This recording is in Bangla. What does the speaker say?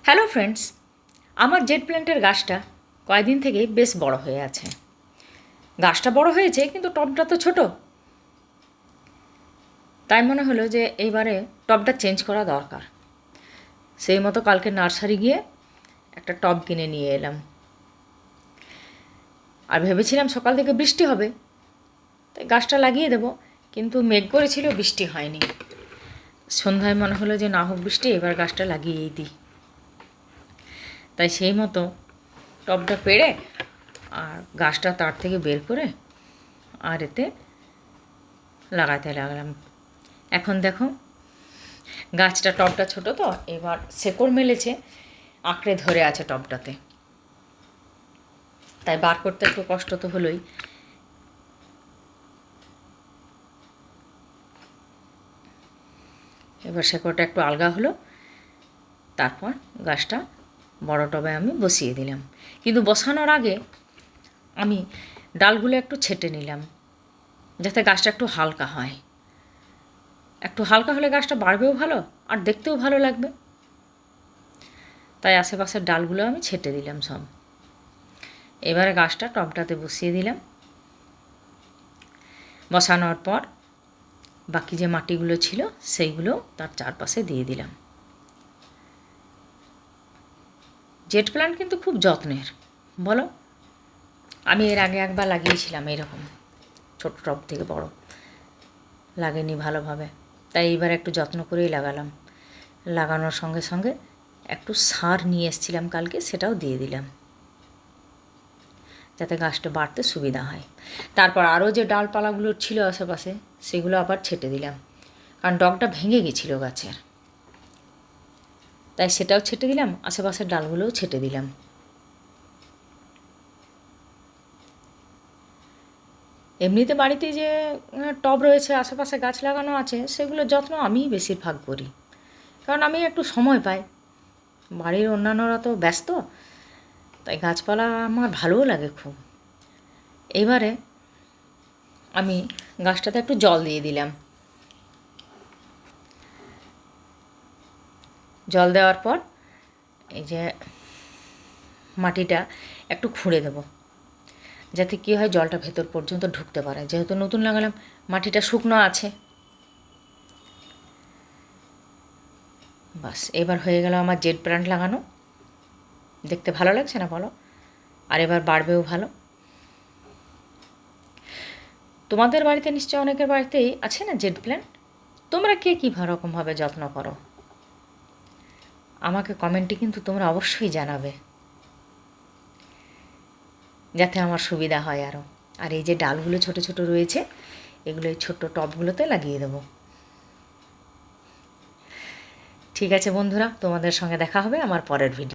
হ্যালো ফ্রেন্ডস, আমার জেট প্ল্যান্টের গাছটা কয়েকদিন থেকে বেশ বড় হয়ে আছে। গাছটা বড় হয়েছে কিন্তু টবটা তো ছোট। তাই মনে হলো যে এইবারে টবটা চেঞ্জ করা দরকার। সেই মতো কালকে নার্সারি গিয়ে একটা টব কিনে নিয়ে এলাম। আর ভেবেছিলাম সকাল থেকে বৃষ্টি হবে, তাই গাছটা লাগিয়ে দেবো, কিন্তু মেঘ করেছিল, বৃষ্টি হয়নি। সন্ধ্যায় মনে হলো যে না হোক বৃষ্টি, এবার গাছটা লাগিয়েই দিই। তাই সেই মতো টবটা পেড়ে আর গাছটা তার থেকে বের করে আর এতে লাগাতে লাগলাম। এখন দেখো গাছটা, টবটা ছোট তো, এবার শেকড় মেলেছে, আঁকড়ে ধরে আছে টবটাতে, তাই বার করতে একটু কষ্ট তো হলোই। এবার শেকড়টা একটু আলগা হলো, তারপর গাছটা বড় টবে আমি বসিয়ে দিলাম। কিন্তু বসানোর আগে আমি ডালগুলো একটু ছেঁটে নিলাম, যাতে গাছটা একটু হালকা হয়। একটু হালকা হলে গাছটা বাড়বেও ভালো আর দেখতেও ভালো লাগবে। তাই আশেপাশের ডালগুলো আমি ছেঁটে দিলাম সব। এবারে গাছটা টবটাতে বসিয়ে দিলাম। বসানোর পর বাকি যে মাটিগুলো ছিল সেইগুলো তার চারপাশে দিয়ে দিলাম। জেট প্ল্যান্ট কিন্তু খুব যত্নের, বলো। আমি এর আগে একবার লাগিয়েছিলাম এরকম, ছোট টব থেকে বড়, লাগেনি ভালোভাবে। তাই এইবার একটু যত্ন করেই লাগালাম। লাগানোর সঙ্গে সঙ্গে একটু সার নিয়ে এসেছিলাম কালকে, সেটাও দিয়ে দিলাম, যাতে গাছটা বাড়তে সুবিধা হয়। তারপর আরও যে ডালপালাগুলো ছিল আশেপাশে সেগুলো আবার ছেটে দিলাম, কারণ ডগটা ভেঙে গেছিল গাছের। তাই সেটাও ছেটে দিলাম, আশেপাশের ডালগুলোও ছেটে দিলাম। এমনিতে বাড়িতে যে টব রয়েছে, আশেপাশে গাছ লাগানো আছে, সেগুলোর যত্ন আমিই বেশিরভাগ করি, কারণ আমি একটু সময় পাই। বাড়ির অন্যান্যরা তো ব্যস্ত, তাই গাছপালা আমার ভালোও লাগে খুব। এবারে আমি গাছটাতে একটু জল দিয়ে দিলাম। জল দেওয়ার পর এই যে মাটিটা একটু খুঁড়ে দেবো, যাতে কী হয় জলটা ভেতর পর্যন্ত ঢুকতে পারে। যেহেতু নতুন লাগালাম, মাটিটা শুকনো আছে। বাস, এবার হয়ে গেল আমার জেট প্ল্যান্ট লাগানো। দেখতে ভালো লাগছে না বলো? আর এবার বাড়বেও ভালো। তোমাদের বাড়িতে নিশ্চয় অনেকের বাড়িতেই আছে না জেট প্ল্যান্ট? তোমরা কে কী রকমভাবে যত্ন করো আমাকে কমেন্টে কিন্তু তোমরা অবশ্যই জানাবে, যাতে আমার সুবিধা হয় আরও। আর এই যে ডালগুলো ছোট ছোট রয়েছে, এগুলো এই ছোট্ট টবগুলোতে লাগিয়ে দেবো। ঠিক আছে বন্ধুরা, তোমাদের সঙ্গে দেখা হবে আমার পরের ভিডিও।